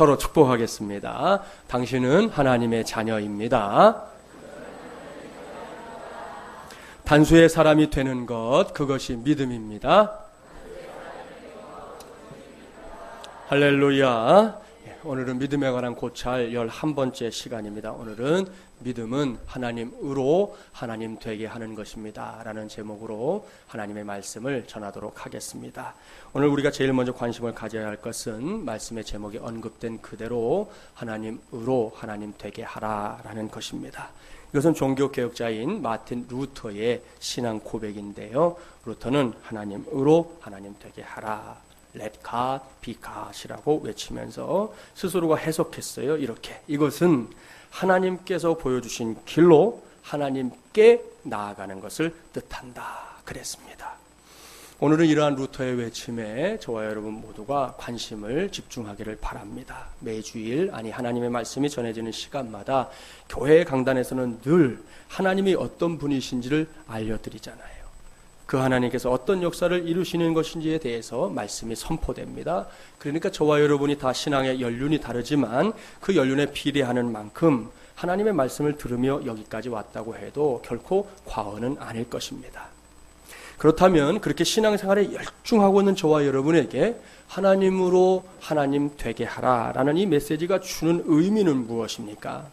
서로 축복하겠습니다. 당신은 하나님의 자녀입니다. 단수의 사람이 되는 것, 그것이 믿음입니다. 할렐루야. 오늘은 믿음에 관한 고찰 11번째 시간입니다. 오늘은 믿음은 하나님으로 하나님 되게 하는 것입니다 라는 제목으로 하나님의 말씀을 전하도록 하겠습니다. 오늘 우리가 제일 먼저 관심을 가져야 할 것은 말씀의 제목에 언급된 그대로 하나님으로 하나님 되게 하라 라는 것입니다. 이것은 종교개혁자인 마틴 루터의 신앙 고백인데요. 루터는 하나님으로 하나님 되게 하라, Let God be God이라고 외치면서 스스로가 해석했어요. 이렇게, 이것은 하나님께서 보여주신 길로 하나님께 나아가는 것을 뜻한다 그랬습니다. 오늘은 이러한 루터의 외침에 저와 여러분 모두가 관심을 집중하기를 바랍니다. 매주일, 아니 하나님의 말씀이 전해지는 시간마다 교회 강단에서는 늘 하나님이 어떤 분이신지를 알려드리잖아요. 그 하나님께서 어떤 역사를 이루시는 것인지에 대해서 말씀이 선포됩니다. 그러니까 저와 여러분이 다 신앙의 연륜이 다르지만 그 연륜에 비례하는 만큼 하나님의 말씀을 들으며 여기까지 왔다고 해도 결코 과언은 아닐 것입니다. 그렇다면 그렇게 신앙생활에 열중하고 있는 저와 여러분에게 하나님으로 하나님 되게 하라라는 이 메시지가 주는 의미는 무엇입니까?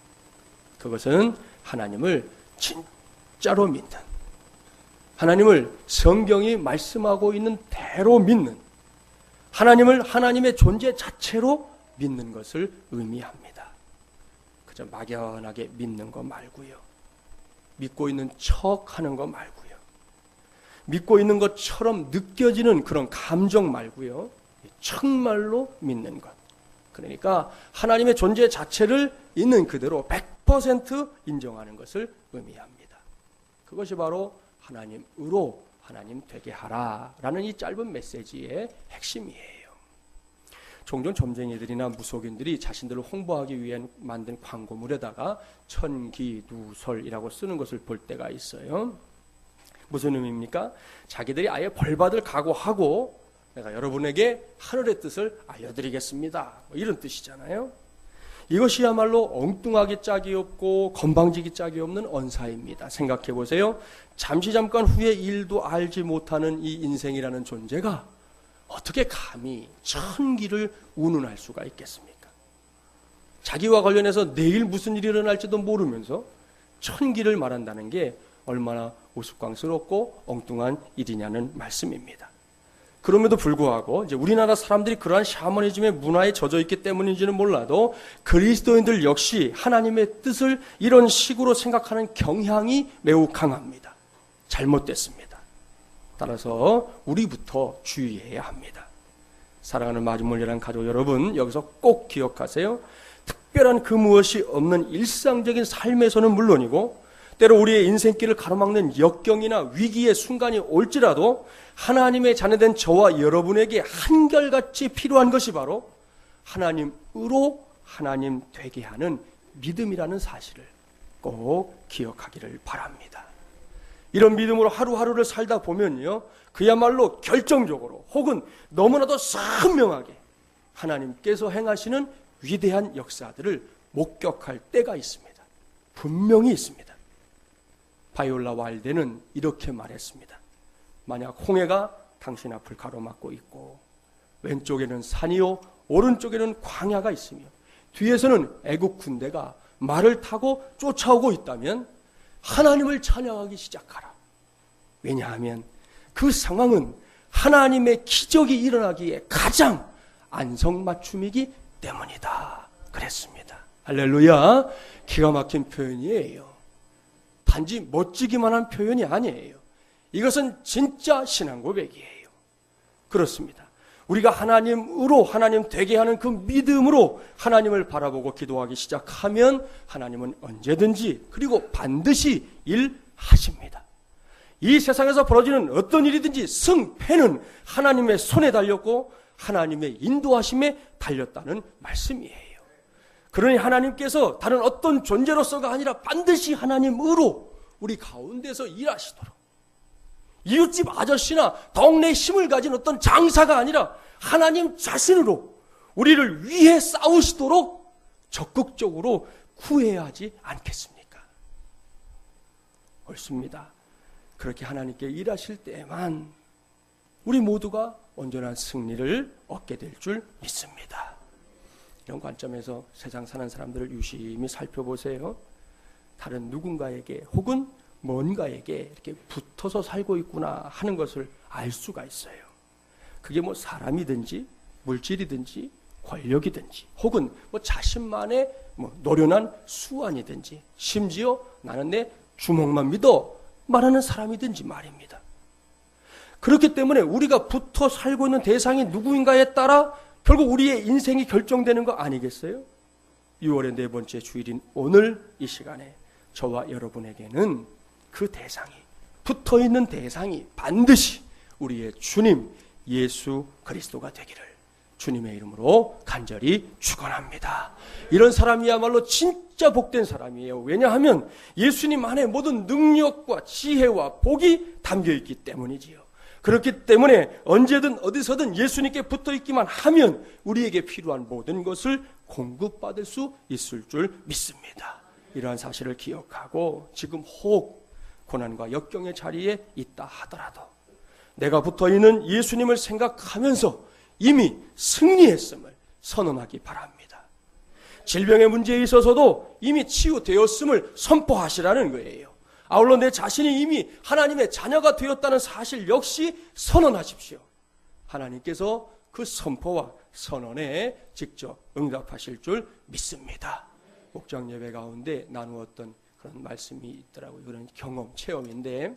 그것은 하나님을 진짜로 믿는, 하나님을 성경이 말씀하고 있는 대로 믿는, 하나님을 하나님의 존재 자체로 믿는 것을 의미합니다. 그저 막연하게 믿는 거 말고요. 믿고 있는 척하는 거 말고요. 믿고 있는 것처럼 느껴지는 그런 감정 말고요. 정말로 믿는 것. 그러니까 하나님의 존재 자체를 있는 그대로 100% 인정하는 것을 의미합니다. 그것이 바로 하나님으로 하나님 되게 하라라는 이 짧은 메시지의 핵심이에요. 종종 점쟁이들이나 무속인들이 자신들을 홍보하기 위해 만든 광고물에다가 천기누설이라고 쓰는 것을 볼 때가 있어요. 무슨 의미입니까? 자기들이 아예 벌받을 각오하고 내가 여러분에게 하늘의 뜻을 알려드리겠습니다, 이런 뜻이잖아요. 이것이야말로 엉뚱하기 짝이 없고 건방지기 짝이 없는 언사입니다. 생각해 보세요. 잠깐 후에 일도 알지 못하는 이 인생이라는 존재가 어떻게 감히 천기를 운운할 수가 있겠습니까? 자기와 관련해서 내일 무슨 일이 일어날지도 모르면서 천기를 말한다는 게 얼마나 우스꽝스럽고 엉뚱한 일이냐는 말씀입니다. 그럼에도 불구하고 이제 우리나라 사람들이 그러한 샤머니즘의 문화에 젖어 있기 때문인지는 몰라도 그리스도인들 역시 하나님의 뜻을 이런 식으로 생각하는 경향이 매우 강합니다. 잘못됐습니다. 따라서 우리부터 주의해야 합니다. 사랑하는 마주몰리라는 가족 여러분, 여기서 꼭 기억하세요. 특별한 그 무엇이 없는 일상적인 삶에서는 물론이고 때로 우리의 인생길을 가로막는 역경이나 위기의 순간이 올지라도 하나님의 자녀된 저와 여러분에게 한결같이 필요한 것이 바로 하나님으로 하나님 되게 하는 믿음이라는 사실을 꼭 기억하기를 바랍니다. 이런 믿음으로 하루하루를 살다 보면요, 그야말로 결정적으로 혹은 너무나도 선명하게 하나님께서 행하시는 위대한 역사들을 목격할 때가 있습니다. 분명히 있습니다. 바이올라 와일드는 이렇게 말했습니다. 만약 홍해가 당신 앞을 가로막고 있고 왼쪽에는 산이요 오른쪽에는 광야가 있으며 뒤에서는 애국 군대가 말을 타고 쫓아오고 있다면 하나님을 찬양하기 시작하라. 왜냐하면 그 상황은 하나님의 기적이 일어나기에 가장 안성맞춤이기 때문이다 그랬습니다. 할렐루야. 기가 막힌 표현이에요. 단지 멋지기만 한 표현이 아니에요. 이것은 진짜 신앙 고백이에요. 그렇습니다. 우리가 하나님으로 하나님 되게 하는 그 믿음으로 하나님을 바라보고 기도하기 시작하면 하나님은 언제든지 그리고 반드시 일하십니다. 이 세상에서 벌어지는 어떤 일이든지 승패는 하나님의 손에 달렸고 하나님의 인도하심에 달렸다는 말씀이에요. 그러니 하나님께서 다른 어떤 존재로서가 아니라 반드시 하나님으로 우리 가운데서 일하시도록, 이웃집 아저씨나 동네 힘을 가진 어떤 장사가 아니라 하나님 자신으로 우리를 위해 싸우시도록 적극적으로 구해야 하지 않겠습니까? 옳습니다. 그렇게 하나님께 일하실 때에만 우리 모두가 온전한 승리를 얻게 될 줄 믿습니다. 이런 관점에서 세상 사는 사람들을 유심히 살펴보세요. 다른 누군가에게 혹은 뭔가에게 이렇게 붙어서 살고 있구나 하는 것을 알 수가 있어요. 그게 뭐 사람이든지 물질이든지 권력이든지 혹은 뭐 자신만의 노련한 수완이든지 심지어 나는 내 주먹만 믿어 말하는 사람이든지 말입니다. 그렇기 때문에 우리가 붙어 살고 있는 대상이 누구인가에 따라 결국 우리의 인생이 결정되는 거 아니겠어요? 6월의 네 번째 주일인 오늘 이 시간에 저와 여러분에게는 그 대상이, 붙어있는 대상이 반드시 우리의 주님 예수 그리스도가 되기를 주님의 이름으로 간절히 축원합니다. 이런 사람이야말로 진짜 복된 사람이에요. 왜냐하면 예수님 안에 모든 능력과 지혜와 복이 담겨있기 때문이지요. 그렇기 때문에 언제든 어디서든 예수님께 붙어있기만 하면 우리에게 필요한 모든 것을 공급받을 수 있을 줄 믿습니다. 이러한 사실을 기억하고 지금 혹 고난과 역경의 자리에 있다 하더라도 내가 붙어있는 예수님을 생각하면서 이미 승리했음을 선언하기 바랍니다. 질병의 문제에 있어서도 이미 치유되었음을 선포하시라는 거예요. 아울러 내 자신이 이미 하나님의 자녀가 되었다는 사실 역시 선언하십시오. 하나님께서 그 선포와 선언에 직접 응답하실 줄 믿습니다. 목장 예배 가운데 나누었던 그런 말씀이 있더라고요. 그런 경험, 체험인데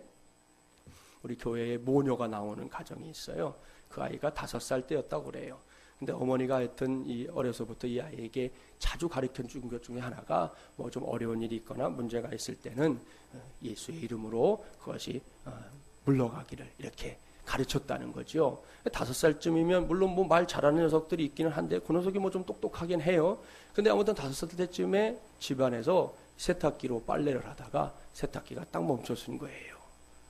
우리 교회에 모녀가 나오는 가정이 있어요. 그 아이가 5살 때였다고 그래요. 근데 어머니가 하여튼 어려서부터 이 아이에게 자주 가르쳐 준 것 중에 하나가 뭐 좀 어려운 일이 있거나 문제가 있을 때는 예수의 이름으로 그것이 물러가기를 이렇게 가르쳤다는 거죠. 5살쯤이면 물론 뭐 말 잘하는 녀석들이 있기는 한데 그 녀석이 뭐 좀 똑똑하긴 해요. 근데 아무튼 5살 때쯤에 집안에서 세탁기로 빨래를 하다가 세탁기가 딱 멈춰선 거예요.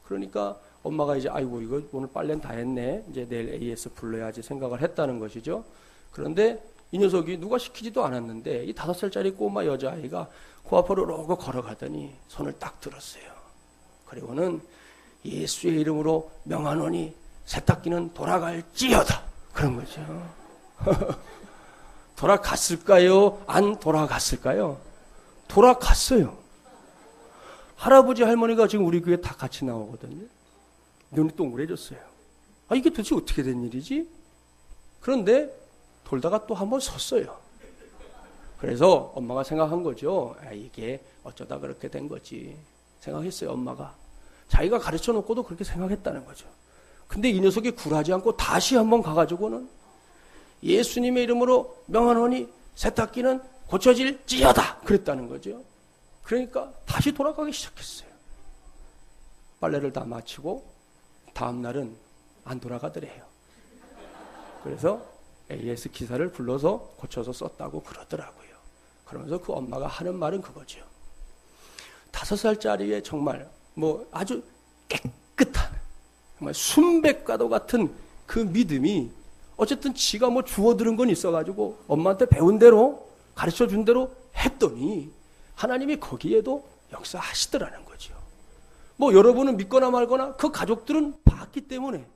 그러니까 엄마가 이제 아이고 이거 오늘 빨래는 다 했네. 이제 내일 AS 불러야지 생각을 했다는 것이죠. 그런데 이 녀석이 누가 시키지도 않았는데 이 5살짜리 꼬마 여자아이가 그 앞으로 이러고 걸어가더니 손을 딱 들었어요. 그리고는 예수의 이름으로 명하노니 세탁기는 돌아갈지어다. 그런 거죠. 돌아갔을까요? 안 돌아갔을까요? 돌아갔어요. 할아버지 할머니가 지금 우리 교회 다 같이 나오거든요. 눈이 동그래졌어요. 아, 이게 도대체 어떻게 된 일이지? 그런데 돌다가 또 한번 섰어요. 그래서 엄마가 생각한 거죠. 아, 이게 어쩌다 그렇게 된 거지 생각했어요. 엄마가 자기가 가르쳐 놓고도 그렇게 생각했다는 거죠. 근데 이 녀석이 굴하지 않고 다시 한번 가가지고는 예수님의 이름으로 명하노니 세탁기는 고쳐질지어다 그랬다는 거죠. 그러니까 다시 돌아가기 시작했어요. 빨래를 다 마치고 다음 날은 안 돌아가더래요. 그래서 AS 기사를 불러서 고쳐서 썼다고 그러더라고요. 그러면서 그 엄마가 하는 말은 그거죠. 5살짜리의 정말 뭐 아주 깨끗한 정말 순백과도 같은 그 믿음이 어쨌든 지가 뭐 주워 들은 건 있어가지고 엄마한테 배운 대로 가르쳐 준 대로 했더니 하나님이 거기에도 역사하시더라는 거죠. 뭐 여러분은 믿거나 말거나 그 가족들은 봤기 때문에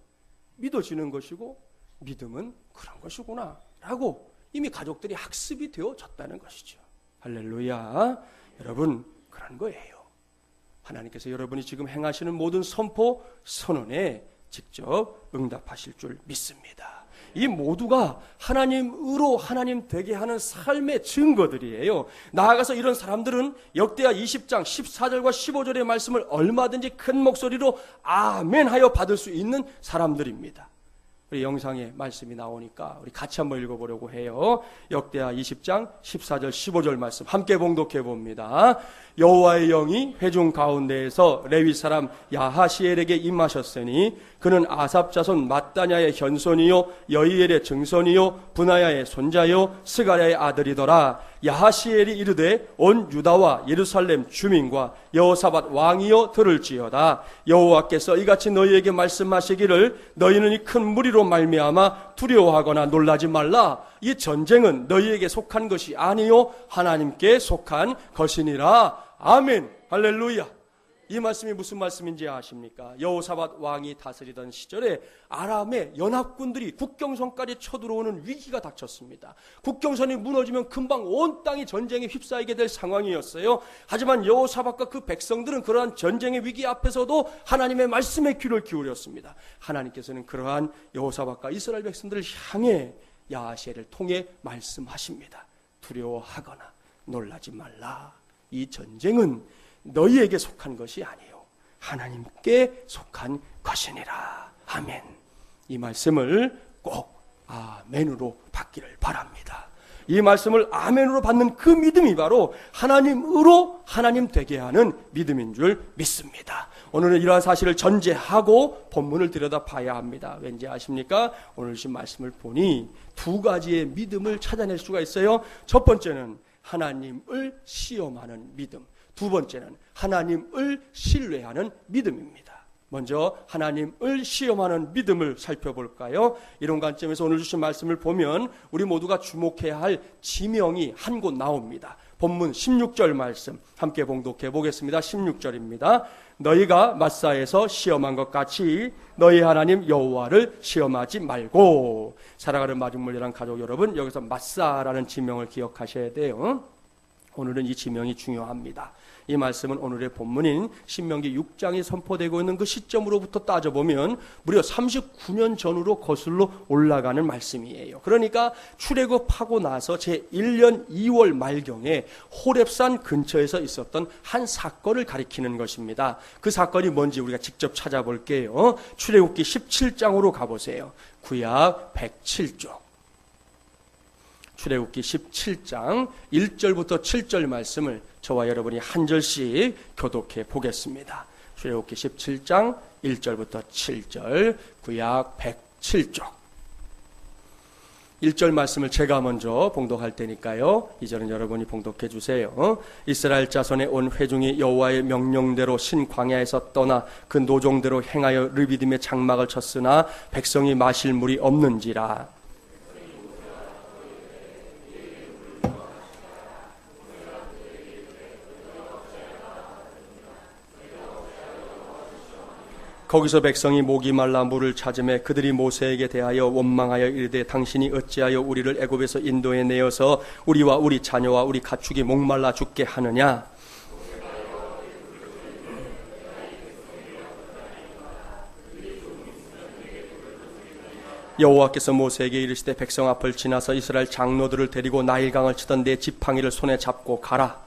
믿어지는 것이고 믿음은 그런 것이구나 라고 이미 가족들이 학습이 되어졌다는 것이죠. 할렐루야. 여러분 그런 거예요. 하나님께서 여러분이 지금 행하시는 모든 선포, 선언에 직접 응답하실 줄 믿습니다. 이 모두가 하나님으로 하나님 되게 하는 삶의 증거들이에요. 나아가서 이런 사람들은 역대하 20장 14절과 15절의 말씀을 얼마든지 큰 목소리로 아멘 하여 받을 수 있는 사람들입니다. 우리 영상에 말씀이 나오니까 우리 같이 한번 읽어보려고 해요. 역대하 20장 14절 15절 말씀 함께 봉독해 봅니다. 여호와의 영이 회중 가운데에서 레위 사람 야하시엘에게 임하셨으니 그는 아삽 자손 mat단야의 현손이요 여이엘의 증손이요 분하야의 손자요 스가랴의 아들이더라. 야하시엘이 이르되 온 유다와 예루살렘 주민과 여호사밧 왕이여 들을지어다. 여호와께서 이같이 너희에게 말씀하시기를 너희는 이 큰 무리로 것으로 말미암아 두려워하거나 놀라지 말라. 이 전쟁은 너희에게 속한 것이 아니요 하나님께 속한 것이니라. 아멘. 할렐루야. 이 말씀이 무슨 말씀인지 아십니까? 여호사밧 왕이 다스리던 시절에 아람의 연합군들이 국경선까지 쳐들어오는 위기가 닥쳤습니다. 국경선이 무너지면 금방 온 땅이 전쟁에 휩싸이게 될 상황이었어요. 하지만 여호사밧과 그 백성들은 그러한 전쟁의 위기 앞에서도 하나님의 말씀에 귀를 기울였습니다. 하나님께서는 그러한 여호사밧과 이스라엘 백성들을 향해 야하시엘을 통해 말씀하십니다. 두려워하거나 놀라지 말라. 이 전쟁은 너희에게 속한 것이 아니요 하나님께 속한 것이니라. 아멘. 이 말씀을 꼭 아멘으로 받기를 바랍니다. 이 말씀을 아멘으로 받는 그 믿음이 바로 하나님으로 하나님 되게 하는 믿음인 줄 믿습니다. 오늘은 이러한 사실을 전제하고 본문을 들여다 봐야 합니다. 왠지 아십니까? 오늘 주신 말씀을 보니 두 가지의 믿음을 찾아낼 수가 있어요. 첫 번째는 하나님을 시험하는 믿음, 두 번째는 하나님을 신뢰하는 믿음입니다. 먼저 하나님을 시험하는 믿음을 살펴볼까요? 이런 관점에서 오늘 주신 말씀을 보면 우리 모두가 주목해야 할 지명이 한 곳 나옵니다. 본문 16절 말씀 함께 봉독해 보겠습니다. 16절입니다. 너희가 마사에서 시험한 것 같이 너희 하나님 여호와를 시험하지 말고. 사랑하는 마중물이란 가족 여러분, 여기서 마사라는 지명을 기억하셔야 돼요. 오늘은 이 지명이 중요합니다. 이 말씀은 오늘의 본문인 신명기 6장이 선포되고 있는 그 시점으로부터 따져보면 무려 39년 전으로 거슬러 올라가는 말씀이에요. 그러니까 출애굽하고 나서 제1년 2월 말경에 호렙산 근처에서 있었던 한 사건을 가리키는 것입니다. 그 사건이 뭔지 우리가 직접 찾아볼게요. 출애굽기 17장으로 가보세요. 구약 107쪽. 출애굽기 17장 1절부터 7절 말씀을 저와 여러분이 한 절씩 교독해 보겠습니다. 출애굽기 17장 1절부터 7절 구약 107쪽 1절 말씀을 제가 먼저 봉독할 테니까요. 2절은 여러분이 봉독해 주세요. 이스라엘 자손의 온 회중이 여호와의 명령대로 신 광야에서 떠나 그 노종대로 행하여 르비딤의 장막을 쳤으나 백성이 마실 물이 없는지라. 거기서 백성이 목이 말라 물을 찾으매 그들이 모세에게 대하여 원망하여 이르되 당신이 어찌하여 우리를 애굽에서 인도해 내어서 우리와 우리 자녀와 우리 가축이 목말라 죽게 하느냐. 여호와께서 모세에게 이르시되 백성 앞을 지나서 이스라엘 장로들을 데리고 나일강을 치던 내 지팡이를 손에 잡고 가라.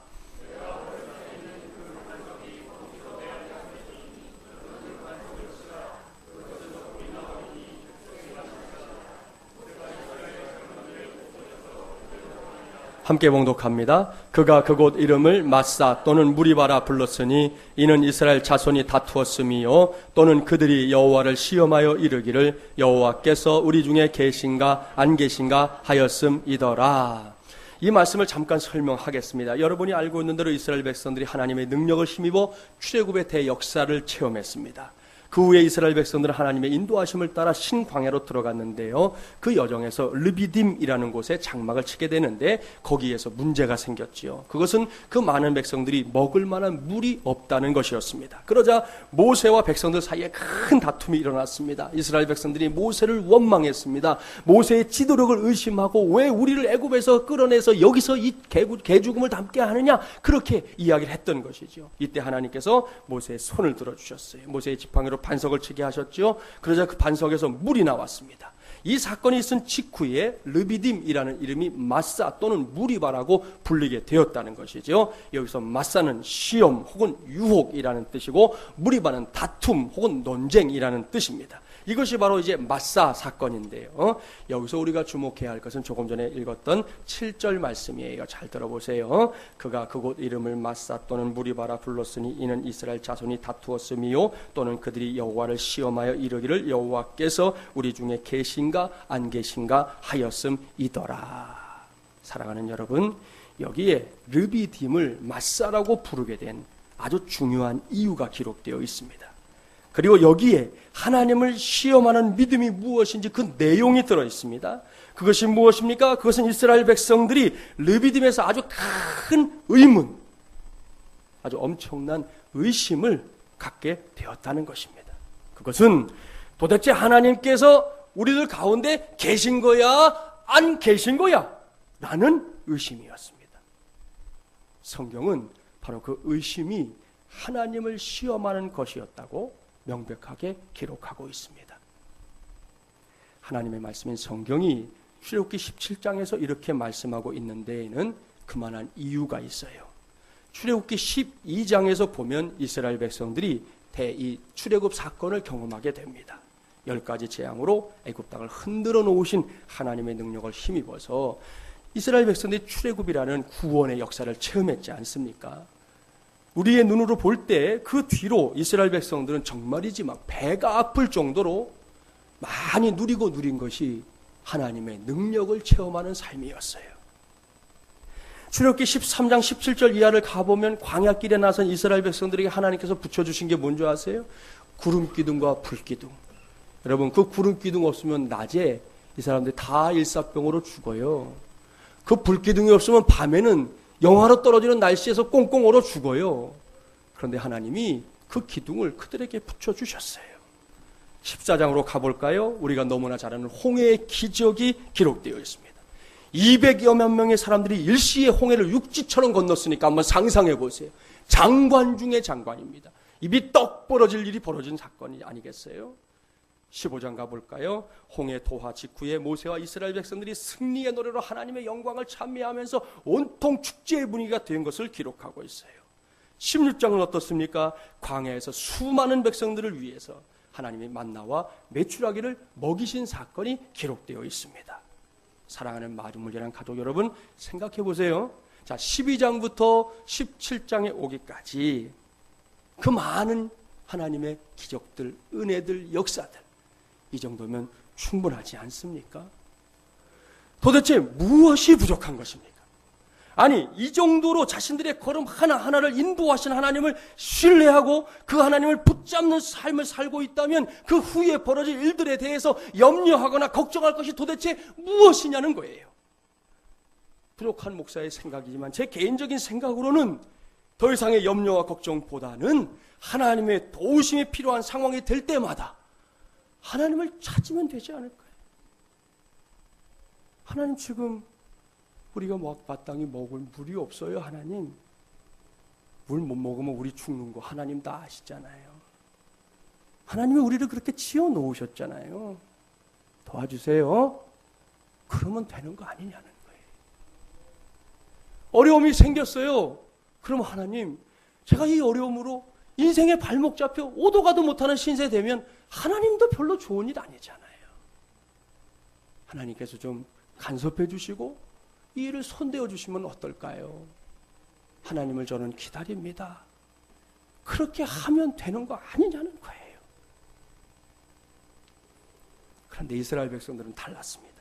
함께 봉독합니다. 그가 그곳 이름을 마사 또는 무리바라 불렀으니 이는 이스라엘 자손이 다투었음이요 또는 그들이 여호와를 시험하여 이르기를 여호와께서 우리 중에 계신가 안 계신가 하였음이더라. 이 말씀을 잠깐 설명하겠습니다. 여러분이 알고 있는 대로 이스라엘 백성들이 하나님의 능력을 힘입어 출애굽의 대역사를 체험했습니다. 그 후에 이스라엘 백성들은 하나님의 인도하심을 따라 신광야로 들어갔는데요. 그 여정에서 르비딤이라는 곳에 장막을 치게 되는데 거기에서 문제가 생겼지요. 그것은 그 많은 백성들이 먹을 만한 물이 없다는 것이었습니다. 그러자 모세와 백성들 사이에 큰 다툼이 일어났습니다. 이스라엘 백성들이 모세를 원망했습니다. 모세의 지도력을 의심하고 왜 우리를 애굽에서 끌어내서 여기서 이 개죽음을 담게 하느냐, 그렇게 이야기를 했던 것이죠. 이때 하나님께서 모세의 손을 들어주셨어요. 모세의 지팡이로 반석을 치게 하셨죠. 그러자 그 반석에서 물이 나왔습니다. 이 사건이 있은 직후에 르비딤이라는 이름이 마사 또는 무리바라고 불리게 되었다는 것이죠. 여기서 마사는 시험 혹은 유혹이라는 뜻이고 무리바는 다툼 혹은 논쟁이라는 뜻입니다. 이것이 바로 이제 마사 사건인데요. 여기서 우리가 주목해야 할 것은 조금 전에 읽었던 7절 말씀이에요. 잘 들어보세요. 그가 그곳 이름을 마사 또는 무리바라 불렀으니 이는 이스라엘 자손이 다투었음이요 또는 그들이 여호와를 시험하여 이르기를 여호와께서 우리 중에 계신가 안 계신가 하였음이더라. 사랑하는 여러분, 여기에 르비딤을 마사라고 부르게 된 아주 중요한 이유가 기록되어 있습니다. 그리고 여기에 하나님을 시험하는 믿음이 무엇인지 그 내용이 들어 있습니다. 그것이 무엇입니까? 그것은 이스라엘 백성들이 르비딤에서 아주 큰 의문, 아주 엄청난 의심을 갖게 되었다는 것입니다. 그것은 도대체 하나님께서 우리들 가운데 계신 거야? 안 계신 거야? 라는 의심이었습니다. 성경은 바로 그 의심이 하나님을 시험하는 것이었다고 명백하게 기록하고 있습니다. 하나님의 말씀인 성경이 출애굽기 17장에서 이렇게 말씀하고 있는 데에는 그만한 이유가 있어요. 출애굽기 12장에서 보면 이스라엘 백성들이 이 출애굽 사건을 경험하게 됩니다. 10가지 재앙으로 애굽 땅을 흔들어 놓으신 하나님의 능력을 힘입어서 이스라엘 백성들이 출애굽이라는 구원의 역사를 체험했지 않습니까? 우리의 눈으로 볼 때 그 뒤로 이스라엘 백성들은 정말이지 막 배가 아플 정도로 많이 누리고 누린 것이 하나님의 능력을 체험하는 삶이었어요. 출애굽기 13장 17절 이하를 가보면 광야길에 나선 이스라엘 백성들에게 하나님께서 붙여주신 게 뭔지 아세요? 구름기둥과 불기둥. 여러분, 그 구름기둥 없으면 낮에 이 사람들이 다 일사병으로 죽어요. 그 불기둥이 없으면 밤에는 영하로 떨어지는 날씨에서 꽁꽁 얼어 죽어요. 그런데 하나님이 그 기둥을 그들에게 붙여주셨어요. 14장으로 가볼까요? 우리가 너무나 잘 아는 홍해의 기적이 기록되어 있습니다. 200여만 명의 사람들이 일시에 홍해를 육지처럼 건넜으니까 한번 상상해 보세요. 장관 중의 장관입니다. 입이 떡 벌어질 일이 벌어진 사건이 아니겠어요? 15장 가볼까요? 홍해 도하 직후에 모세와 이스라엘 백성들이 승리의 노래로 하나님의 영광을 찬미하면서 온통 축제의 분위기가 된 것을 기록하고 있어요. 16장은 어떻습니까? 광야에서 수많은 백성들을 위해서 하나님이 만나와 메추라기를 먹이신 사건이 기록되어 있습니다. 사랑하는 마중물이란 가족 여러분, 생각해 보세요. 자, 12장부터 17장에 오기까지 그 많은 하나님의 기적들, 은혜들, 역사들, 이 정도면 충분하지 않습니까? 도대체 무엇이 부족한 것입니까? 아니, 이 정도로 자신들의 걸음 하나하나를 인도하신 하나님을 신뢰하고 그 하나님을 붙잡는 삶을 살고 있다면 그 후에 벌어질 일들에 대해서 염려하거나 걱정할 것이 도대체 무엇이냐는 거예요. 부족한 목사의 생각이지만 제 개인적인 생각으로는 더 이상의 염려와 걱정보다는 하나님의 도우심이 필요한 상황이 될 때마다 하나님을 찾으면 되지 않을까요? 하나님, 지금 우리가 마땅히 먹을 물이 없어요. 하나님, 물 못 먹으면 우리 죽는 거 하나님 다 아시잖아요. 하나님이 우리를 그렇게 지어 놓으셨잖아요. 도와주세요. 그러면 되는 거 아니냐는 거예요. 어려움이 생겼어요. 그럼 하나님, 제가 이 어려움으로 인생의 발목 잡혀 오도 가도 못하는 신세 되면 하나님도 별로 좋은 일 아니잖아요. 하나님께서 좀 간섭해 주시고 이 일을 손대어 주시면 어떨까요? 하나님을 저는 기다립니다. 그렇게 하면 되는 거 아니냐는 거예요. 그런데 이스라엘 백성들은 달랐습니다.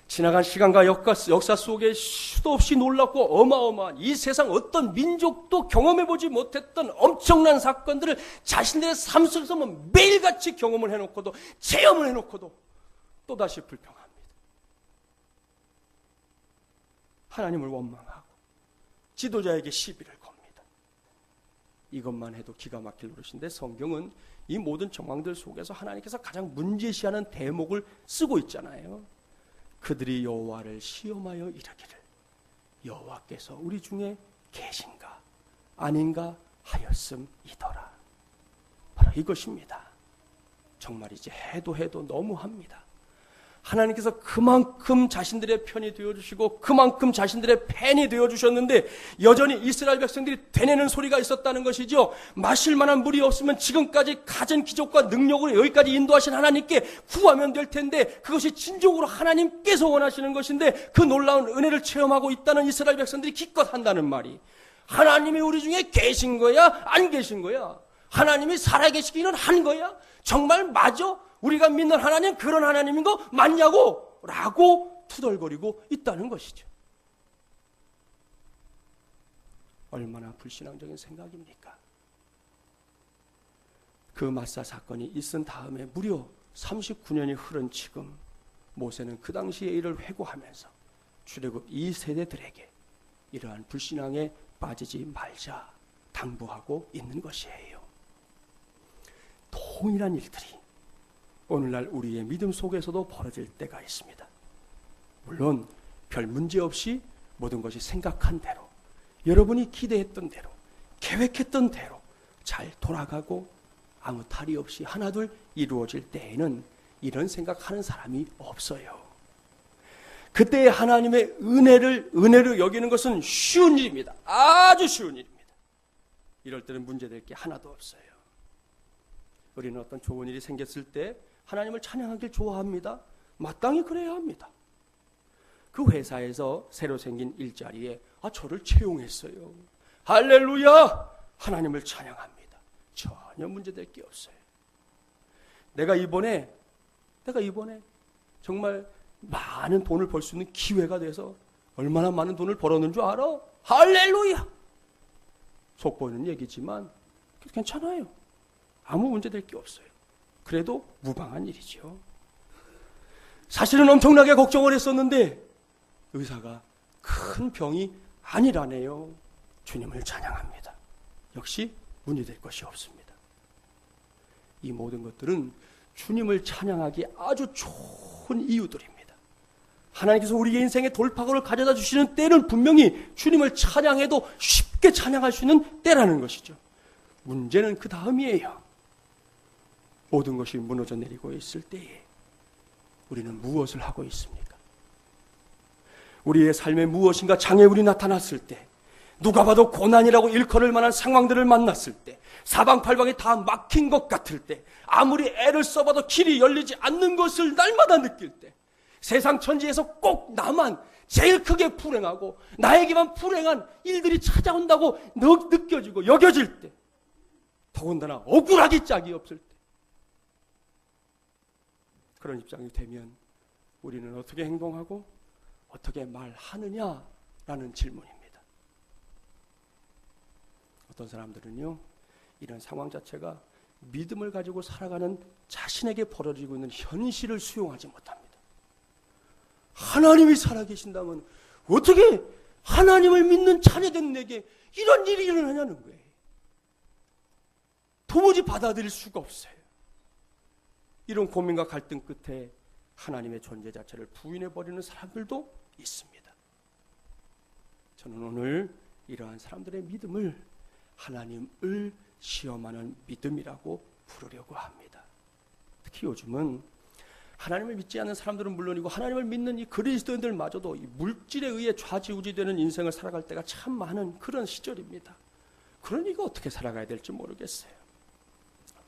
지나간 시간과 역사 속에 수도 없이 놀랍고 어마어마한 이 세상 어떤 민족도 경험해보지 못했던 엄청난 사건들을 자신들의 삶 속에서 매일같이 경험을 해놓고도, 체험을 해놓고도 또다시 불평합니다. 하나님을 원망하고 지도자에게 시비를 겁니다. 이것만 해도 기가 막힐 노릇인데 성경은 이 모든 정황들 속에서 하나님께서 가장 문제시하는 대목을 쓰고 있잖아요. 그들이 여호와를 시험하여 이르기를 여호와께서 우리 중에 계신가 아닌가 하였음이더라. 바로 이것입니다. 정말이지 해도 너무합니다. 하나님께서 그만큼 자신들의 편이 되어주시고 그만큼 자신들의 팬이 되어주셨는데 여전히 이스라엘 백성들이 되뇌는 소리가 있었다는 것이죠. 마실 만한 물이 없으면 지금까지 가진 기적과 능력으로 여기까지 인도하신 하나님께 구하면 될 텐데 그것이 진정으로 하나님께서 원하시는 것인데 그 놀라운 은혜를 체험하고 있다는 이스라엘 백성들이 기껏 한다는 말이 하나님이 우리 중에 계신 거야? 안 계신 거야? 하나님이 살아계시기는 한 거야? 정말 맞아? 우리가 믿는 하나님 그런 하나님인 거 맞냐고? 라고 투덜거리고 있다는 것이죠. 얼마나 불신앙적인 생각입니까? 그 마사 사건이 있은 다음에 무려 39년이 흐른 지금 모세는 그 당시의 일을 회고하면서 출애굽 2세대들에게 이러한 불신앙에 빠지지 말자 당부하고 있는 것이에요. 동일한 일들이 오늘날 우리의 믿음 속에서도 벌어질 때가 있습니다. 물론 별 문제 없이 모든 것이 생각한 대로, 여러분이 기대했던 대로, 계획했던 대로 잘 돌아가고 아무 탈이 없이 하나둘 이루어질 때에는 이런 생각하는 사람이 없어요. 그때 하나님의 은혜를 여기는 것은 쉬운 일입니다. 아주 쉬운 일입니다. 이럴 때는 문제될 게 하나도 없어요. 우리는 어떤 좋은 일이 생겼을 때 하나님을 찬양하길 좋아합니다. 마땅히 그래야 합니다. 그 회사에서 새로 생긴 일자리에 저를 채용했어요. 할렐루야! 하나님을 찬양합니다. 전혀 문제될 게 없어요. 내가 이번에 정말 많은 돈을 벌 수 있는 기회가 돼서 얼마나 많은 돈을 벌었는 줄 알아? 할렐루야! 속 보이는 얘기지만 괜찮아요. 아무 문제될 게 없어요. 그래도 무방한 일이죠. 사실은 엄청나게 걱정을 했었는데 의사가 큰 병이 아니라네요. 주님을 찬양합니다. 역시 문제될 것이 없습니다. 이 모든 것들은 주님을 찬양하기 아주 좋은 이유들입니다. 하나님께서 우리의 인생의 돌파구를 가져다 주시는 때는 분명히 주님을 찬양해도 쉽게 찬양할 수 있는 때라는 것이죠. 문제는 그 다음이에요. 모든 것이 무너져 내리고 있을 때에 우리는 무엇을 하고 있습니까? 우리의 삶에 무엇인가 장애물이 나타났을 때, 누가 봐도 고난이라고 일컬을 만한 상황들을 만났을 때, 사방팔방이 다 막힌 것 같을 때, 아무리 애를 써봐도 길이 열리지 않는 것을 날마다 느낄 때, 세상 천지에서 꼭 나만 제일 크게 불행하고 나에게만 불행한 일들이 찾아온다고 느껴지고 여겨질 때, 더군다나 억울하기 짝이 없을 때, 그런 입장이 되면 우리는 어떻게 행동하고 어떻게 말하느냐라는 질문입니다. 어떤 사람들은요, 이런 상황 자체가 믿음을 가지고 살아가는 자신에게 벌어지고 있는 현실을 수용하지 못합니다. 하나님이 살아계신다면 어떻게 하나님을 믿는 자녀된 내게 이런 일이 일어나냐는 거예요. 도무지 받아들일 수가 없어요. 이런 고민과 갈등 끝에 하나님의 존재 자체를 부인해버리는 사람들도 있습니다. 저는 오늘 이러한 사람들의 믿음을 하나님을 시험하는 믿음이라고 부르려고 합니다. 특히 요즘은 하나님을 믿지 않는 사람들은 물론이고 하나님을 믿는 이 그리스도인들마저도 이 물질에 의해 좌지우지되는 인생을 살아갈 때가 참 많은 그런 시절입니다. 그러니까 어떻게 살아가야 될지 모르겠어요.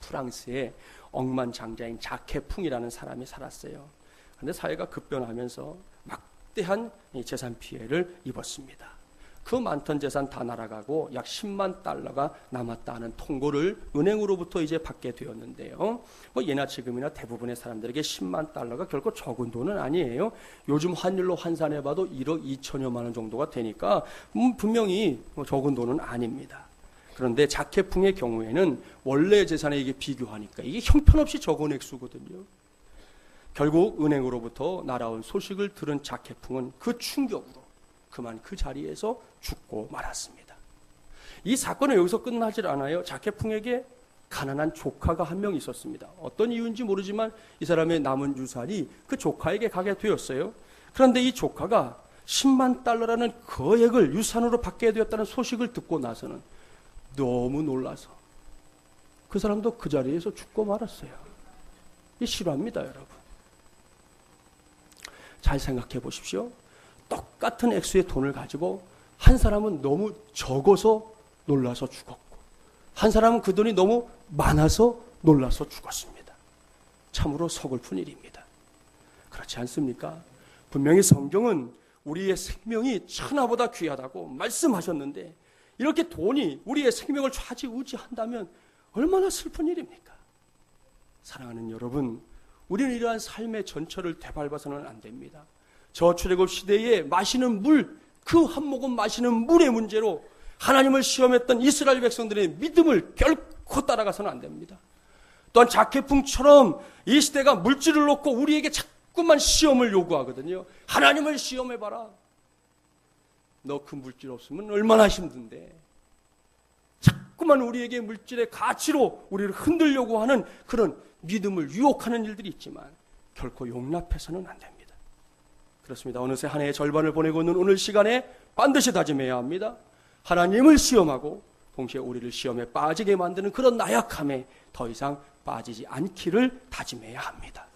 프랑스에 억만장자인 자케풍이라는 사람이 살았어요. 그런데 사회가 급변하면서 막대한 재산 피해를 입었습니다. 그 많던 재산 다 날아가고 약 10만 달러가 남았다 하는 통보를 은행으로부터 이제 받게 되었는데요. 예나 지금이나 대부분의 사람들에게 10만 달러가 결코 적은 돈은 아니에요. 요즘 환율로 환산해봐도 1억 2천여만 원 정도가 되니까 분명히 적은 돈은 아닙니다. 그런데 자케풍의 경우에는 원래 재산에 이게 비교하니까 이게 형편없이 적은 액수거든요. 결국 은행으로부터 날아온 소식을 들은 자케풍은 그 충격으로 그만 그 자리에서 죽고 말았습니다. 이 사건은 여기서 끝나질 않아요. 자케풍에게 가난한 조카가 한 명 있었습니다. 어떤 이유인지 모르지만 이 사람의 남은 유산이 그 조카에게 가게 되었어요. 그런데 이 조카가 10만 달러라는 거액을 유산으로 받게 되었다는 소식을 듣고 나서는 너무 놀라서 그 사람도 그 자리에서 죽고 말았어요. 이 실화입니다, 여러분. 잘 생각해 보십시오. 똑같은 액수의 돈을 가지고 한 사람은 너무 적어서 놀라서 죽었고 한 사람은 그 돈이 너무 많아서 놀라서 죽었습니다. 참으로 서글픈 일입니다. 그렇지 않습니까? 분명히 성경은 우리의 생명이 천하보다 귀하다고 말씀하셨는데 이렇게 돈이 우리의 생명을 좌지우지한다면 얼마나 슬픈 일입니까? 사랑하는 여러분, 우리는 이러한 삶의 전철을 되밟아서는 안 됩니다. 저출애굽 시대에 마시는 물, 그 한 모금 마시는 물의 문제로 하나님을 시험했던 이스라엘 백성들의 믿음을 결코 따라가서는 안 됩니다. 또한 자켓풍처럼 이 시대가 물질을 놓고 우리에게 자꾸만 시험을 요구하거든요. 하나님을 시험해봐라. 너 그 물질 없으면 얼마나 힘든데. 자꾸만 우리에게 물질의 가치로 우리를 흔들려고 하는 그런 믿음을 유혹하는 일들이 있지만 결코 용납해서는 안 됩니다. 그렇습니다. 어느새 한 해의 절반을 보내고 있는 오늘 시간에 반드시 다짐해야 합니다. 하나님을 시험하고 동시에 우리를 시험에 빠지게 만드는 그런 나약함에 더 이상 빠지지 않기를 다짐해야 합니다.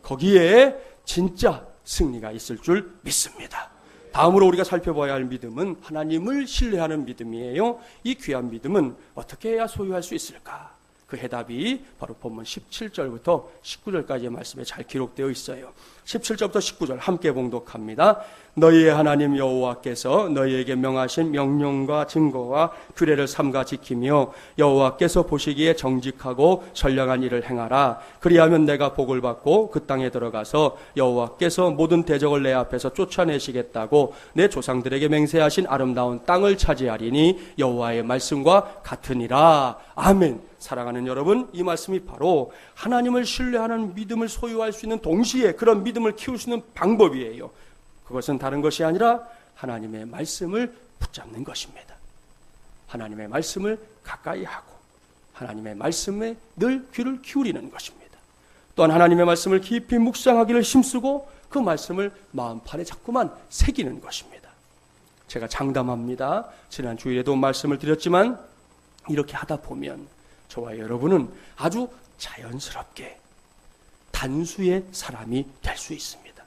거기에 진짜 승리가 있을 줄 믿습니다. 다음으로 우리가 살펴봐야 할 믿음은 하나님을 신뢰하는 믿음이에요. 이 귀한 믿음은 어떻게 해야 소유할 수 있을까? 그 해답이 바로 본문 17절부터 19절까지의 말씀에 잘 기록되어 있어요. 17절부터 19절 함께 봉독합니다. 너희의 하나님 여호와께서 너희에게 명하신 명령과 증거와 규례를 삼가 지키며 여호와께서 보시기에 정직하고 선량한 일을 행하라. 그리하면 내가 복을 받고 그 땅에 들어가서 여호와께서 모든 대적을 내 앞에서 쫓아내시겠다고 내 조상들에게 맹세하신 아름다운 땅을 차지하리니 여호와의 말씀과 같으니라. 아멘. 사랑하는 여러분, 이 말씀이 바로 하나님을 신뢰하는 믿음을 소유할 수 있는 동시에 그런 믿음을 키울 수 있는 방법이에요. 그것은 다른 것이 아니라 하나님의 말씀을 붙잡는 것입니다. 하나님의 말씀을 가까이 하고 하나님의 말씀에 늘 귀를 기울이는 것입니다. 또한 하나님의 말씀을 깊이 묵상하기를 힘쓰고 그 말씀을 마음판에 자꾸만 새기는 것입니다. 제가 장담합니다. 지난 주일에도 말씀을 드렸지만 이렇게 하다 보면 저와 여러분은 아주 자연스럽게 단수의 사람이 될 수 있습니다.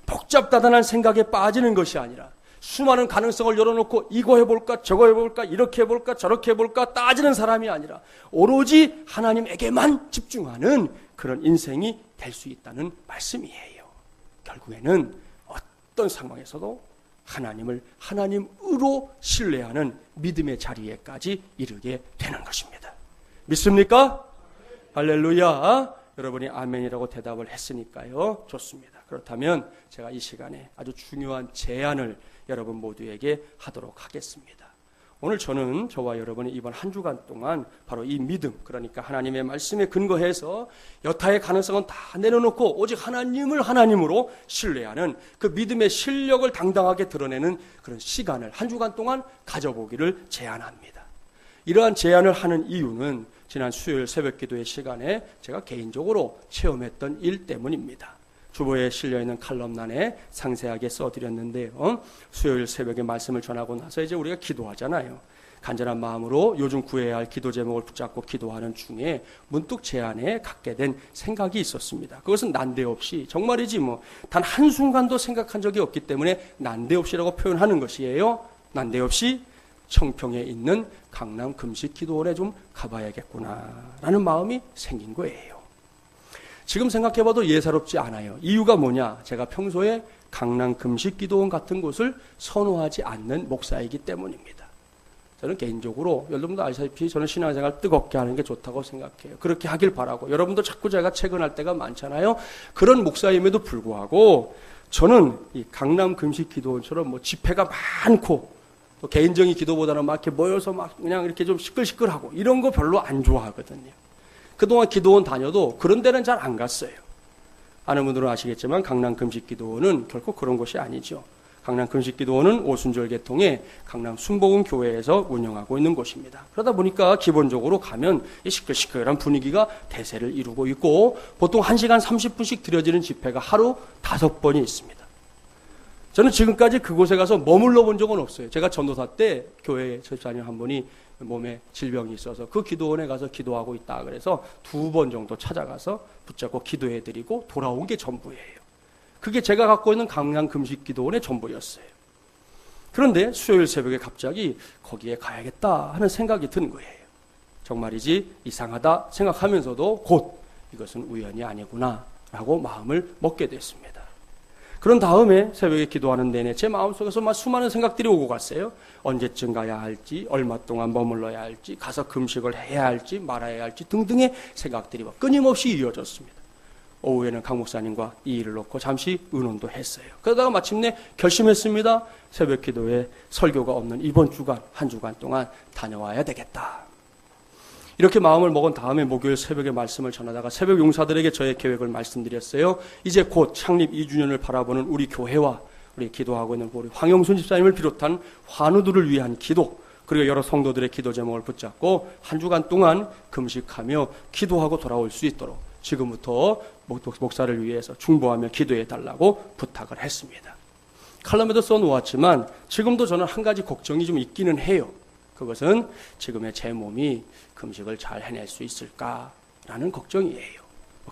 복잡다단한 생각에 빠지는 것이 아니라 수많은 가능성을 열어놓고 이거 해볼까 저거 해볼까 이렇게 해볼까 저렇게 해볼까 따지는 사람이 아니라 오로지 하나님에게만 집중하는 그런 인생이 될 수 있다는 말씀이에요. 결국에는 어떤 상황에서도 하나님을 하나님으로 신뢰하는 믿음의 자리에까지 이르게 되는 것입니다. 믿습니까? 할렐루야. 여러분이 아멘이라고 대답을 했으니까요. 좋습니다. 그렇다면 제가 이 시간에 아주 중요한 제안을 여러분 모두에게 하도록 하겠습니다. 오늘 저는 저와 여러분이 이번 한 주간 동안 바로 이 믿음, 그러니까 하나님의 말씀에 근거해서 여타의 가능성은 다 내려놓고 오직 하나님을 하나님으로 신뢰하는 그 믿음의 실력을 당당하게 드러내는 그런 시간을 한 주간 동안 가져보기를 제안합니다. 이러한 제안을 하는 이유는 지난 수요일 새벽 기도의 시간에 제가 개인적으로 체험했던 일 때문입니다. 주보에 실려있는 칼럼란에 상세하게 써드렸는데요. 수요일 새벽에 말씀을 전하고 나서 이제 우리가 기도하잖아요. 간절한 마음으로 요즘 구해야 할 기도 제목을 붙잡고 기도하는 중에 문득 제 안에 갖게 된 생각이 있었습니다. 그것은 난데없이 정말이지 뭐 단 한순간도 생각한 적이 없기 때문에 난데없이라고 표현하는 것이에요. 난데없이 청평에 있는 강남 금식기도원에 좀 가봐야겠구나라는 마음이 생긴 거예요. 지금 생각해봐도 예사롭지 않아요. 이유가 뭐냐? 제가 평소에 강남 금식기도원 같은 곳을 선호하지 않는 목사이기 때문입니다. 저는 개인적으로 여러분도 아시다시피 저는 신앙생활 뜨겁게 하는 게 좋다고 생각해요. 그렇게 하길 바라고 여러분도 자꾸 제가 퇴근할 때가 많잖아요. 그런 목사임에도 불구하고 저는 이 강남 금식기도원처럼 뭐 집회가 많고 또 개인적인 기도보다는 막 이렇게 모여서 막 그냥 이렇게 좀 시끌시끌하고 이런 거 별로 안 좋아하거든요. 그동안 기도원 다녀도 그런 데는 잘 안 갔어요. 아는 분들은 아시겠지만 강남 금식기도원은 결코 그런 곳이 아니죠. 강남 금식기도원은 오순절 계통의 강남 순복음 교회에서 운영하고 있는 곳입니다. 그러다 보니까 기본적으로 가면 이 시끌시끌한 분위기가 대세를 이루고 있고 보통 1시간 30분씩 드려지는 집회가 하루 5번이 있습니다. 저는 지금까지 그곳에 가서 머물러 본 적은 없어요. 제가 전도사 때 교회에 집사님 한 분이 몸에 질병이 있어서 그 기도원에 가서 기도하고 있다 그래서 2번 정도 찾아가서 붙잡고 기도해드리고 돌아온 게 전부예요. 그게 제가 갖고 있는 강남 금식기도원의 전부였어요. 그런데 수요일 새벽에 갑자기 거기에 가야겠다 하는 생각이 든 거예요. 정말이지 이상하다 생각하면서도 곧 이것은 우연이 아니구나 라고 마음을 먹게 됐습니다. 그런 다음에 새벽에 기도하는 내내 제 마음속에서 막 수많은 생각들이 오고 갔어요. 언제쯤 가야 할지, 얼마 동안 머물러야 할지, 가서 금식을 해야 할지 말아야 할지 등등의 생각들이 막 끊임없이 이어졌습니다. 오후에는 강 목사님과 이 일을 놓고 잠시 의논도 했어요. 그러다가 마침내 결심했습니다. 새벽 기도에 설교가 없는 이번 주간, 한 주간 동안 다녀와야 되겠다. 이렇게 마음을 먹은 다음에 목요일 새벽에 말씀을 전하다가 새벽 용사들에게 저의 계획을 말씀드렸어요. 이제 곧 창립 2주년을 바라보는 우리 교회와 우리 기도하고 있는 우리 황영순 집사님을 비롯한 환우들을 위한 기도, 그리고 여러 성도들의 기도 제목을 붙잡고 한 주간 동안 금식하며 기도하고 돌아올 수 있도록 지금부터 목사를 위해서 중보하며 기도해 달라고 부탁을 했습니다. 칼럼에도 써놓았지만 지금도 저는 한 가지 걱정이 좀 있기는 해요. 그것은 지금의 제 몸이 금식을 잘 해낼 수 있을까라는 걱정이에요.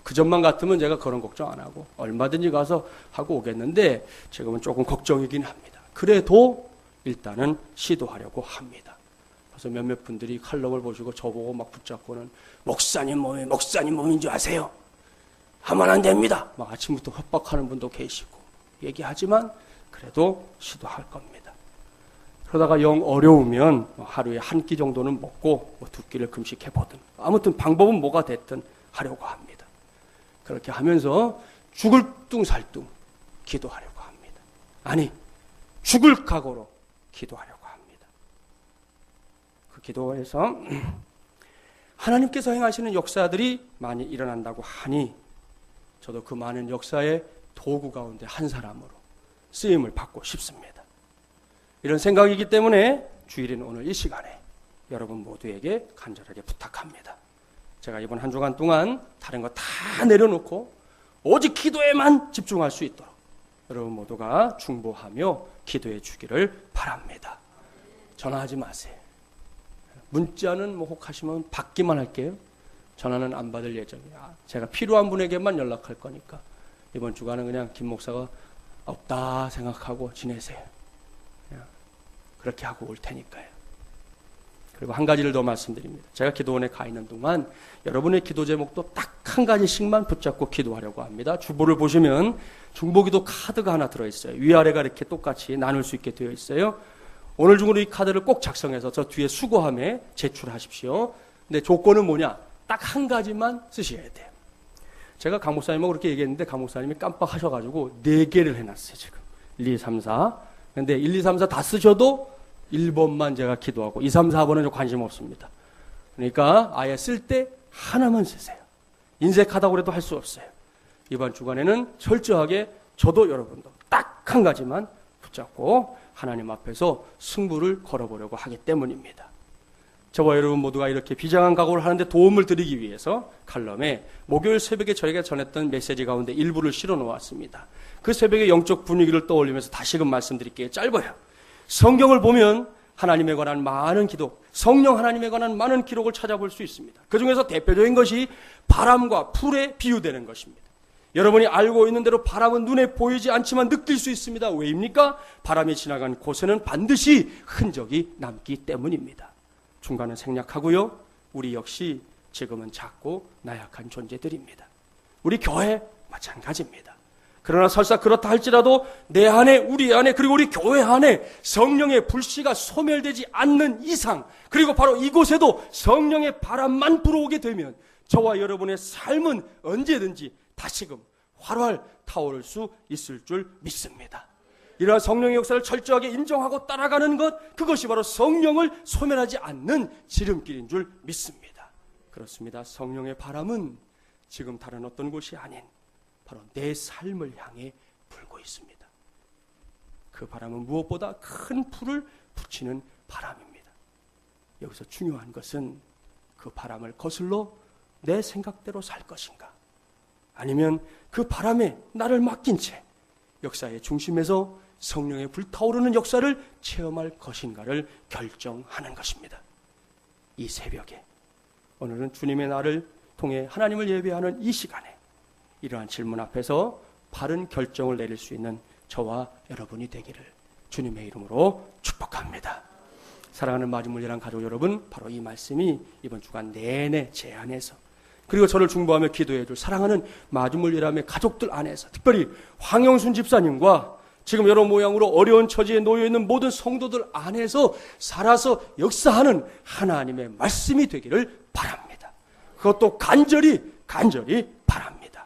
그 전만 같으면 제가 그런 걱정 안 하고 얼마든지 가서 하고 오겠는데 지금은 조금 걱정이긴 합니다. 그래도 일단은 시도하려고 합니다. 그래서 몇몇 분들이 칼럼을 보시고 저보고 막 붙잡고는 목사님 몸인 줄 아세요? 하면 안 됩니다. 막 아침부터 협박하는 분도 계시고 얘기하지만 그래도 시도할 겁니다. 그러다가 영 어려우면 하루에 한 끼 정도는 먹고 두 끼를 금식해보든 아무튼 방법은 뭐가 됐든 하려고 합니다. 그렇게 하면서 죽을 뚱살뚱 기도하려고 합니다. 아니, 죽을 각오로 기도하려고 합니다. 그 기도에서 하나님께서 행하시는 역사들이 많이 일어난다고 하니 저도 그 많은 역사의 도구 가운데 한 사람으로 쓰임을 받고 싶습니다. 이런 생각이기 때문에 주일인 오늘 이 시간에 여러분 모두에게 간절하게 부탁합니다. 제가 이번 한 주간 동안 다른 거 다 내려놓고 오직 기도에만 집중할 수 있도록 여러분 모두가 중보하며 기도해 주기를 바랍니다. 전화하지 마세요. 문자는 혹하시면 받기만 할게요. 전화는 안 받을 예정이야. 제가 필요한 분에게만 연락할 거니까 이번 주간은 그냥 김 목사가 없다 생각하고 지내세요. 그렇게 하고 올 테니까요. 그리고 한 가지를 더 말씀드립니다. 제가 기도원에 가 있는 동안 여러분의 기도 제목도 딱 한 가지씩만 붙잡고 기도하려고 합니다. 주보를 보시면 중보기도 카드가 하나 들어있어요. 위아래가 이렇게 똑같이 나눌 수 있게 되어 있어요. 오늘 중으로 이 카드를 꼭 작성해서 저 뒤에 수거함에 제출하십시오. 근데 조건은 뭐냐? 딱 한 가지만 쓰셔야 돼요. 제가 강 목사님하고 그렇게 얘기했는데 강 목사님이 깜빡하셔가지고 4개를 해놨어요. 지금 1, 2, 3, 4. 근데 1, 2, 3, 4 다 쓰셔도 1번만 제가 기도하고 2, 3, 4번은 좀 관심 없습니다. 그러니까 아예 쓸 때 하나만 쓰세요. 인색하다고 해도 할 수 없어요. 이번 주간에는 철저하게 저도 여러분도 딱 한 가지만 붙잡고 하나님 앞에서 승부를 걸어보려고 하기 때문입니다. 저와 여러분 모두가 이렇게 비장한 각오를 하는데 도움을 드리기 위해서 칼럼에 목요일 새벽에 저희가 전했던 메시지 가운데 일부를 실어 놓았습니다. 그 새벽의 영적 분위기를 떠올리면서 다시금 말씀드릴게요. 짧아요. 성경을 보면 하나님에 관한 많은 기록, 성령 하나님에 관한 많은 기록을 찾아볼 수 있습니다. 그 중에서 대표적인 것이 바람과 풀에 비유되는 것입니다. 여러분이 알고 있는 대로 바람은 눈에 보이지 않지만 느낄 수 있습니다. 왜입니까? 바람이 지나간 곳에는 반드시 흔적이 남기 때문입니다. 중간은 생략하고요. 우리 역시 지금은 작고 나약한 존재들입니다. 우리 교회 마찬가지입니다. 그러나 설사 그렇다 할지라도 내 안에, 우리 안에, 그리고 우리 교회 안에 성령의 불씨가 소멸되지 않는 이상, 그리고 바로 이곳에도 성령의 바람만 불어오게 되면 저와 여러분의 삶은 언제든지 다시금 활활 타오를 수 있을 줄 믿습니다. 이러한 성령의 역사를 철저하게 인정하고 따라가는 것, 그것이 바로 성령을 소멸하지 않는 지름길인 줄 믿습니다. 그렇습니다. 성령의 바람은 지금 다른 어떤 곳이 아닌 바로 내 삶을 향해 불고 있습니다. 그 바람은 무엇보다 큰 풀을 붙이는 바람입니다. 여기서 중요한 것은 그 바람을 거슬러 내 생각대로 살 것인가, 아니면 그 바람에 나를 맡긴 채 역사의 중심에서 성령의 불타오르는 역사를 체험할 것인가를 결정하는 것입니다. 이 새벽에, 오늘은 주님의 날을 통해 하나님을 예배하는 이 시간에 이러한 질문 앞에서 바른 결정을 내릴 수 있는 저와 여러분이 되기를 주님의 이름으로 축복합니다. 사랑하는 마주물리랑 가족 여러분, 바로 이 말씀이 이번 주간 내내 제 안에서, 그리고 저를 중보하며 기도해 줄 사랑하는 마주물리람의 가족들 안에서, 특별히 황영순 집사님과 지금 여러 모양으로 어려운 처지에 놓여 있는 모든 성도들 안에서 살아서 역사하는 하나님의 말씀이 되기를 바랍니다. 그것도 간절히 바랍니다.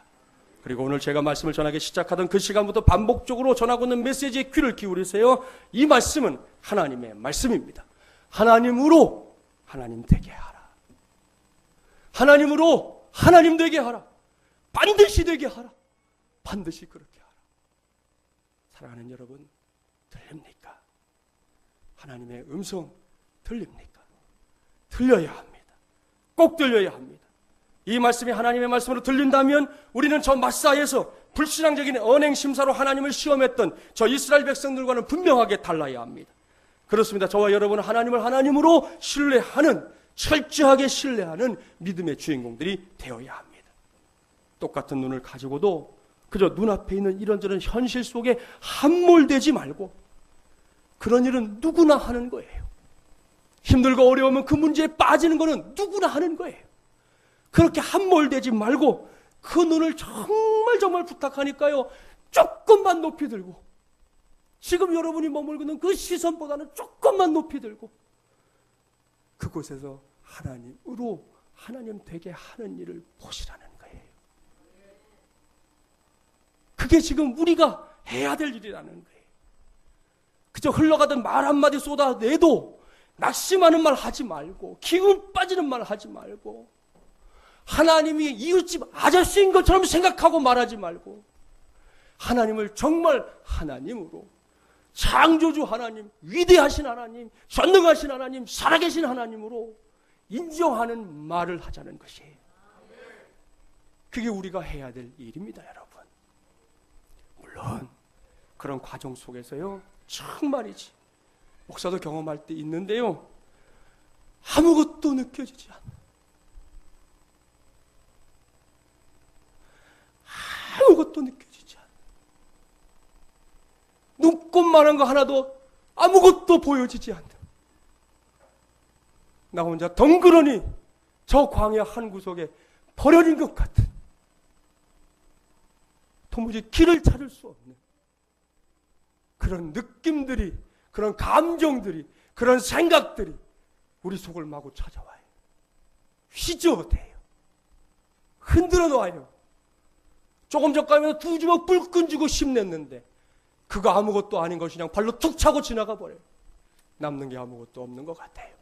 그리고 오늘 제가 말씀을 전하기 시작하던 그 시간부터 반복적으로 전하고 있는 메시지에 귀를 기울이세요. 이 말씀은 하나님의 말씀입니다. 하나님으로 하나님 되게 하라. 하나님으로 하나님 되게 하라. 반드시 되게 하라. 반드시 그렇게 하라. 사랑하는 여러분, 들립니까? 하나님의 음성 들립니까? 들려야 합니다. 꼭 들려야 합니다. 이 말씀이 하나님의 말씀으로 들린다면 우리는 저 마사에서 불신앙적인 언행심사로 하나님을 시험했던 저 이스라엘 백성들과는 분명하게 달라야 합니다. 그렇습니다. 저와 여러분은 하나님을 하나님으로 신뢰하는, 철저하게 신뢰하는 믿음의 주인공들이 되어야 합니다. 똑같은 눈을 가지고도 그저 눈앞에 있는 이런저런 현실 속에 함몰되지 말고, 그런 일은 누구나 하는 거예요. 힘들고 어려우면 그 문제에 빠지는 거는 누구나 하는 거예요. 그렇게 함몰되지 말고 그 눈을 정말 부탁하니까요, 조금만 높이 들고, 지금 여러분이 머물고 있는 그 시선보다는 조금만 높이 들고 그곳에서 하나님으로 하나님 되게 하는 일을 보시라는 거예요. 그게 지금 우리가 해야 될 일이라는 거예요. 그저 흘러가던 말 한마디 쏟아내도 낙심하는 말 하지 말고, 기운 빠지는 말 하지 말고, 하나님이 이웃집 아저씨인 것처럼 생각하고 말하지 말고, 하나님을 정말 하나님으로, 창조주 하나님, 위대하신 하나님, 전능하신 하나님, 살아계신 하나님으로 인정하는 말을 하자는 것이에요. 그게 우리가 해야 될 일입니다, 여러분. 물론 그런 과정 속에서요, 정말이지 목사도 경험할 때 있는데요, 아무것도 느껴지지 않아. 아무것도 느껴지지 않아. 눈꽃만한 거 하나도 아무것도 보여지지 않아. 나 혼자 덩그러니 저 광야 한 구석에 버려진 것 같은, 도무지 길을 찾을 수 없는 그런 느낌들이, 그런 감정들이, 그런 생각들이 우리 속을 마구 찾아와요. 휘저어대요. 흔들어 놓아요. 조금 전까지는 두 주먹 불끈 쥐고 힘냈는데 그거 아무것도 아닌 것이 그냥 발로 툭 차고 지나가 버려요. 남는 게 아무것도 없는 것 같아요.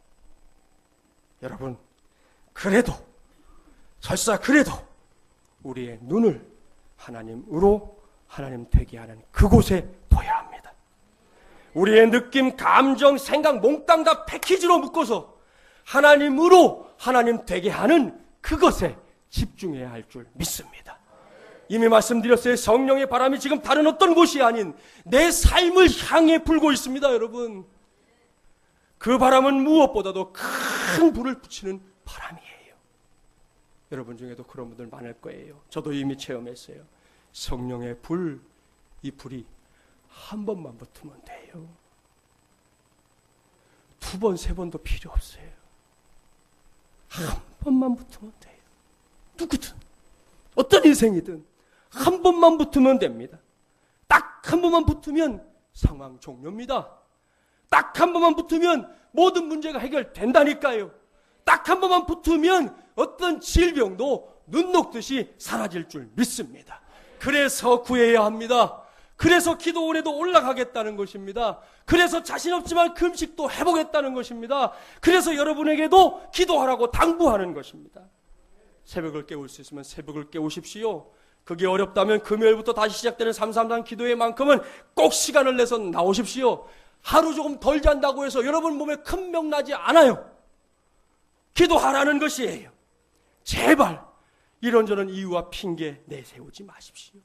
여러분, 그래도, 설사 그래도 우리의 눈을 하나님으로 하나님 되게 하는 그곳에 둬야 합니다. 우리의 느낌, 감정, 생각 몽땅 다 패키지로 묶어서 하나님으로 하나님 되게 하는 그것에 집중해야 할 줄 믿습니다. 이미 말씀드렸어요. 성령의 바람이 지금 다른 어떤 곳이 아닌 내 삶을 향해 불고 있습니다, 여러분. 그 바람은 무엇보다도 큰 불을 붙이는 바람이에요. 여러분 중에도 그런 분들 많을 거예요. 저도 이미 체험했어요. 성령의 불, 이 불이 한 번만 붙으면 돼요. 두 번, 세 번도 필요 없어요. 한 번만 붙으면 돼요. 누구든, 어떤 인생이든 한 번만 붙으면 됩니다. 딱 한 번만 붙으면 상황 종료입니다. 딱 한 번만 붙으면 모든 문제가 해결된다니까요. 딱 한 번만 붙으면 어떤 질병도 눈 녹듯이 사라질 줄 믿습니다. 그래서 구해야 합니다. 그래서 기도 올해도 올라가겠다는 것입니다. 그래서 자신 없지만 금식도 해보겠다는 것입니다. 그래서 여러분에게도 기도하라고 당부하는 것입니다. 새벽을 깨울 수 있으면 새벽을 깨우십시오. 그게 어렵다면 금요일부터 다시 시작되는 333 기도회 만큼은 꼭 시간을 내서 나오십시오. 하루 조금 덜 잔다고 해서 여러분 몸에 큰 병 나지 않아요. 기도하라는 것이에요. 제발 이런저런 이유와 핑계 내세우지 마십시오.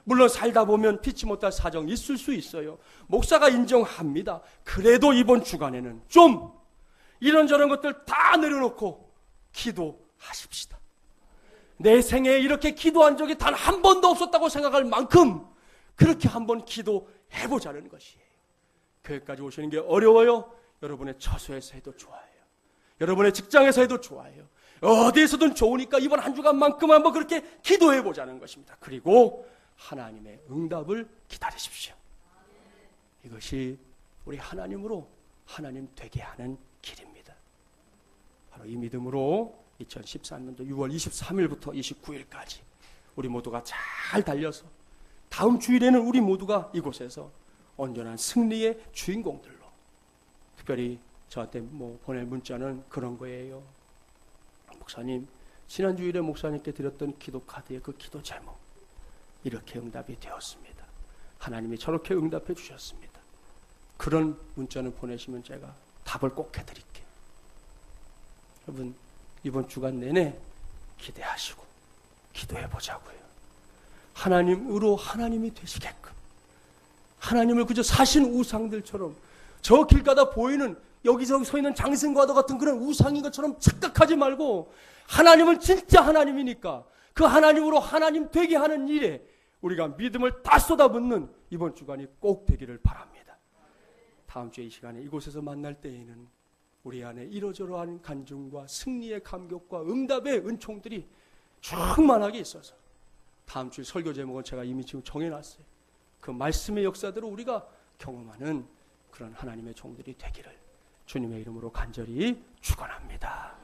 물론 살다 보면 피치 못할 사정이 있을 수 있어요. 목사가 인정합니다. 그래도 이번 주간에는 좀 이런저런 것들 다 내려놓고 기도하십시다. 내 생애에 이렇게 기도한 적이 단 한 번도 없었다고 생각할 만큼 그렇게 한번 기도해보자는 것이에요. 교회까지 오시는 게 어려워요? 여러분의 처소에서 해도 좋아요. 여러분의 직장에서 해도 좋아요. 어디에서든 좋으니까 이번 한 주간만큼 한번 그렇게 기도해보자는 것입니다. 그리고 하나님의 응답을 기다리십시오. 이것이 우리 하나님으로 하나님 되게 하는 길입니다. 바로 이 믿음으로 2013년도 6월 23일부터 29일까지 우리 모두가 잘 달려서 다음 주일에는 우리 모두가 이곳에서 온전한 승리의 주인공들로, 특별히 저한테 보낼 문자는 그런 거예요. 목사님, 지난 주일에 목사님께 드렸던 기도 카드의 그 기도 제목 이렇게 응답이 되었습니다. 하나님이 저렇게 응답해 주셨습니다. 그런 문자는 보내시면 제가 답을 꼭 해드릴게요. 여러분 이번 주간 내내 기대하시고 기도해 보자고요. 하나님으로 하나님이 되시게끔 하나님을 그저 사신 우상들처럼 저 길 가다 보이는 여기저기 서 있는 장승과도 같은 그런 우상인 것처럼 착각하지 말고 하나님은 진짜 하나님이니까 그 하나님으로 하나님 되게 하는 일에 우리가 믿음을 다 쏟아붓는 이번 주간이 꼭 되기를 바랍니다. 다음 주에 이 시간에 이곳에서 만날 때에는 우리 안에 이러저러한 간증과 승리의 감격과 응답의 은총들이 충만하게 있어서 다음 주 설교 제목은 제가 이미 지금 정해놨어요. 그 말씀의 역사대로 우리가 경험하는 그런 하나님의 종들이 되기를 주님의 이름으로 간절히 축원합니다.